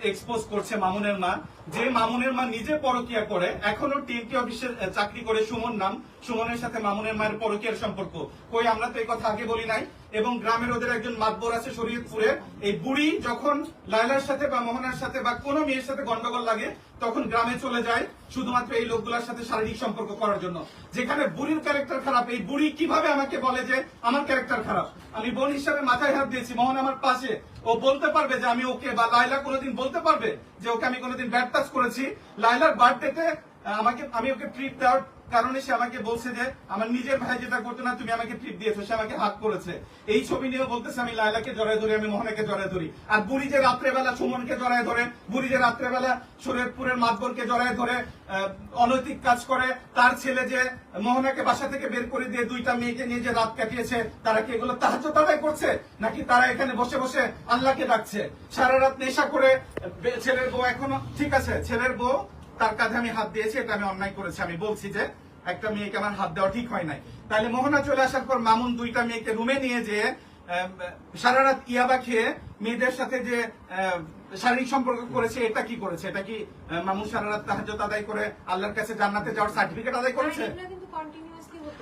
Expose করছে মামুনের মা, যে মামুনের মা নিজে পরকিয়া করে, এখনো টিএনটি অফিসে চাকরি করে সুমন নাম, সুমনের সাথে মামুনের মায়ের পরকিয়ার সম্পর্ক। কই আমরা তো এই কথা আগে বলি নাই। এবং গ্রামের ওদের একজন মাতবর আছে শরীয়তপুরে, এই বুড়ি যখন লায়লার সাথে বা মোহনার সাথে বা কোনো মেয়ের সাথে গন্ডগোল লাগে তখন গ্রামে চলে যায় শুধুমাত্র এই লোকগুলোর সাথে শারীরিক সম্পর্ক করার জন্য। যেখানে বুড়ির ক্যারেক্টার খারাপ, এই বুড়ি কিভাবে আমাকে বলে যে আমার ক্যারেক্টার খারাপ? আমি বোন হিসাবে মাথায় হাত দিয়েছি, মোহন আমার পাশে, ও বলতে পারবে যে আমি ওকে, বা লায়লা কোনোদিন বলতে পারবে যে ওকে আমি কোনোদিন ব্যাড টাচ করেছি? লায়লার বার্থডেতে আমি ওকে ট্রিট দেওয়ার কারণে সে আমাকে বলছে যে আমার নিজের ভাই যেটা করতো না তুমি আমাকে ট্রিট দিয়েছো, সে আমাকে হাত করেছে। এই ছবি নিয়ে বলতেছে আমি লায়লাকে জড়ায় ধরি, আমি মোহনাকে জড়ায় ধরি। আর বুড়ি যে রাত্রেবেলা সুমনকে জড়ায় ধরে, বুড়ি যে রাত্রেবেলা শরীয়তপুরের মাতবরকে জড়ায় ধরে অনৈতিক কাজ করে, তার ছেলে যে মোহনাকে বাসা থেকে বের করে দিয়ে দুইটা মেয়েকে নিয়ে যে রাত কাটিয়েছে, তারা কি এগুলো তাহাজ্জুদ আদায় করছে নাকি তারা এখানে বসে বসে আল্লাহকে ডাকছে? সারা রাত নেশা করে ছেলের বউ, এখনো ঠিক আছে ছেলের বউ তার কাঁধে আমি হাত দিয়েছি, এটা আমি অন্যায় করেছি, আমি বলছি যে একটা মেয়েকে আমার হাত দেওয়া ঠিক হয় নাই। তাহলে মোহনা চলে আসার পর মামুন দুইটা মেয়েকে রুমে নিয়ে যেয়ে সারা রাত ইয়াবা খেয়ে মেয়েদের সাথে যে শারীরিক সম্পর্ক করেছে, এটা কি করেছে? এটা কি মামুন সারা রাত তাহাজ্জুদ আদায় করে আল্লাহর কাছে জান্নাতে যাওয়ার সার্টিফিকেট আদায় করেছে?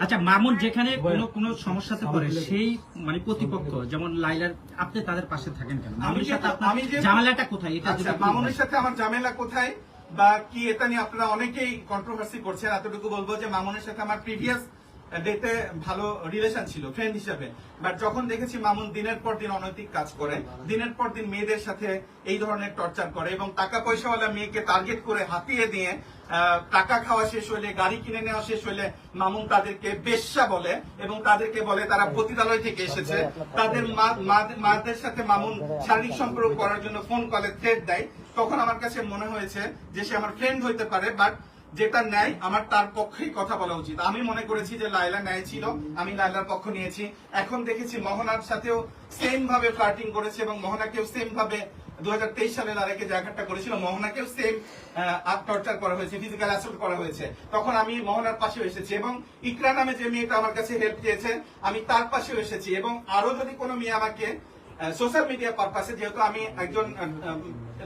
আচ্ছা, মামুন যেখানে কোনো সমস্যাতে পড়ে সেই মানে প্রতিপক্ষ যেমন লাইলার, আপনি তাদের পাশে থাকেন কেন? মামুনের সাথে আপনার ঝামেলাটা কোথায়? এটা মামুনের সাথে আমার ঝামেলা কোথায় বা কি, এটা নিয়ে আপনারা অনেকেই কন্ট্রোভার্সি করছেন। এতটুকু বলবো যে মামুনের সাথে আমার প্রিভিয়াস ডেতে ভালো রিলেশন ছিল ফ্রেন্ড হিসেবে, বাট যখন দেখেছি মামুন দিনের পর দিন অনৈতিক কাজ করে, দিনের পর দিন মেয়েদের সাথে এই ধরনের টর্চার করে এবং টাকা পয়সাওয়ালা মেয়েকে টার্গেট করে হাতিয়ে দিয়ে টাকা খাওয়া শেষ হলে, গাড়ি কিনে নেওয়া শেষ হলে মামুন তাদেরকে বেশ্যা বলে এবং তাদেরকে বলে তারা পতিতালয় থেকে এসেছে। তাদের মাদের সাথে মামুন শারীরিক সম্পর্ক করার জন্য ফোন কলে থ্রেট দেয়। তখন আমার কাছে মনে হয়েছে যে সে আমার ফ্রেন্ড হইতে পারে, বাট যেটা ন্যায় আমার তার পক্ষেই কথা বলা উচিত। আমি মনে করেছি যে লায়লা ন্যায় ছিল, আমি লায়লার পক্ষ নিয়েছি। এখন দেখেছি মোহনার সাথেও সেম ভাবে ফ্লার্টিং করেছে এবং মোহনাকেও সেম ভাবে 2023 সালে লারেকে যে আঘাতটা করেছিল, মোহনাকেও সেম টর্চার করা হয়েছে, ফিজিক্যাল অ্যাসল্ট করা হয়েছে। তখন আমি মোহনার পাশেও এসেছি এবং ইকরা নামে যে মেয়েটা আমার কাছে হেল্প চেয়েছে আমি তার পাশেও এসেছি। এবং আরো যদি কোনো মেয়ে আমাকে সোশ্যাল মিডিয়া পারপাসে, যেহেতু আমি একজন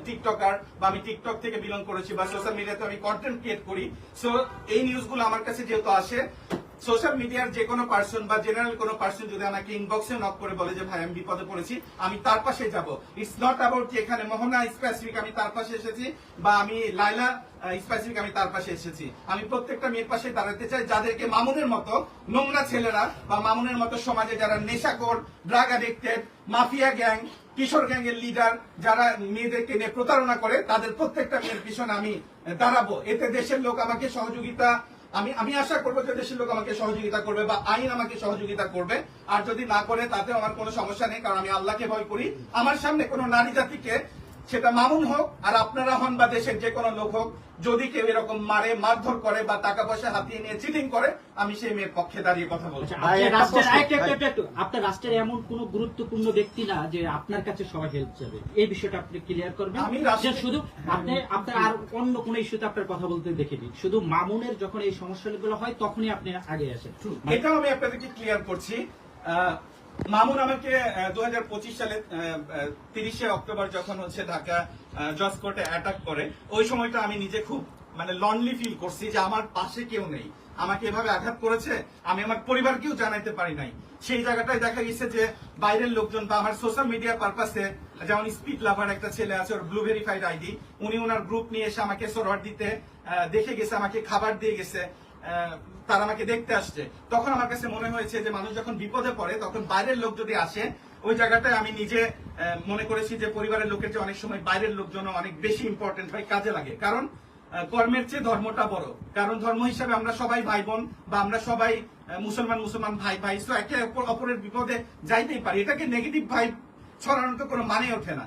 টিকটকার বা আমি টিকটক থেকে বিলং করেছি বা সোশ্যাল মিডিয়াতে আমি কন্টেন্ট ক্রিয়েট করি, সো এই নিউজগুলো আমার কাছে যেহেতু আসে, সোশ্যাল মিডিয়ার যে কোনো পার্সন বা জেনারেল কোনো পার্সন যদি আমাকে ইনবক্সে নক করে বলে যে ভাই আমি বিপদে পড়েছি, আমি তার পাশে যাব। ইটস নট অ্যাবাউট যে এখানে মোহনা স্পেসিফিক আমি তার পাশে এসেছি বা আমি লায়লা স্পেসিফিক আমি তার পাশে এসেছি। আমি প্রত্যেকটা মেয়ের পাশে দাঁড়াতে চাই যাদেরকে মামুনের মতো নোংরা ছেলেরা বা মামুনের মতো সমাজে যারা নেশাখোর, ড্রাগ অ্যাডিক্টেড, মাফিয়া গ্যাং, কিশোর গ্যাং এর লিডার, যারা মেয়েদেরকে নিয়ে প্রতারণা করে, তাদের প্রত্যেকটা মেয়ের পিছনে আমি দাঁড়াবো। এতে দেশের লোক আমাকে সহযোগিতা, আমি আশা করবো যে দেশের লোক আমাকে সহযোগিতা করবে বা আইন আমাকে সহযোগিতা করবে। আর যদি না করে তাতে আমার কোনো সমস্যা নেই, কারণ আমি আল্লাহকে ভয় করি। আমার সামনে কোনো নারী জাতিকে, সেটা মামুন হোক আর আপনারা হন বা দেশের যে কোনো লোক হোক, যদি কেউ এরকম মারে, মারধর করে বা টাকা পয়সা হাতিয়ে নিয়ে চিটিং করে, আমি সেই মেয়ের পক্ষে দাঁড়িয়ে কথা বলছি। আপনার রাষ্ট্রের এমন কোন গুরুত্বপূর্ণ ব্যক্তি না যে আপনার কাছে সবাই হেল্প চাবে, এই বিষয়টা আপনি ক্লিয়ার করবেন। আমি শুধু আপনার আর অন্য কোন ইস্যুতে আপনার কথা বলতে দেখিনি, শুধু মামুনের যখন এই সমস্যাগুলো হয় তখনই আপনি আগে আসেন। এটাও আমি আপনাদেরকে ক্লিয়ার করছি। মামুন আমাকে 2025 সালে 30শে অক্টোবর যখন হচ্ছে ঢাকা জজ কোর্টে অ্যাটাক করে, ওই সময়টা আমি নিজে খুব মানে লনলি ফিল করছি যে আমার পাশে কেউ নেই। আমাকে এভাবে আঘাত করেছে, আমি আমার পরিবারকেও জানাইতে পারি নাই। সেই জায়গাটায় দেখা গেছে যে বাইরের লোকজন বা আমার সোশ্যাল মিডিয়া পারপাসে, যেমন স্পিড লাভার একটা ছেলে আছে, ওর ব্লু ভেরিফাইড আইডি, উনি ওনার গ্রুপ নিয়ে এসে আমাকে সরোয়ার দিতে দেখে গেছে, আমাকে খাবার দিয়ে গেছে, তারা আমাকে দেখতে আসছে। তখন আমার কাছে মনে হয়েছে যে মানুষ যখন বিপদে পড়ে তখন বাইরের লোক যদি আসে, ওই জায়গাটায় আমি নিজে মনে করেছি যে পরিবারের লোকের যে অনেক সময় বাইরের লোকজন অনেক বেশি ইম্পর্টেন্ট হয়, কাজে লাগে। কারণ কর্মের চেয়ে ধর্মটা বড়, কারণ ধর্ম হিসাবে আমরা সবাই ভাই বোন বা আমরা সবাই মুসলমান ভাই ভাই, তো একে অপরের বিপদে যাইতেই পারি। এটাকে নেগেটিভ ভাই ছড়ানোর তো কোনো মানে ওঠে না।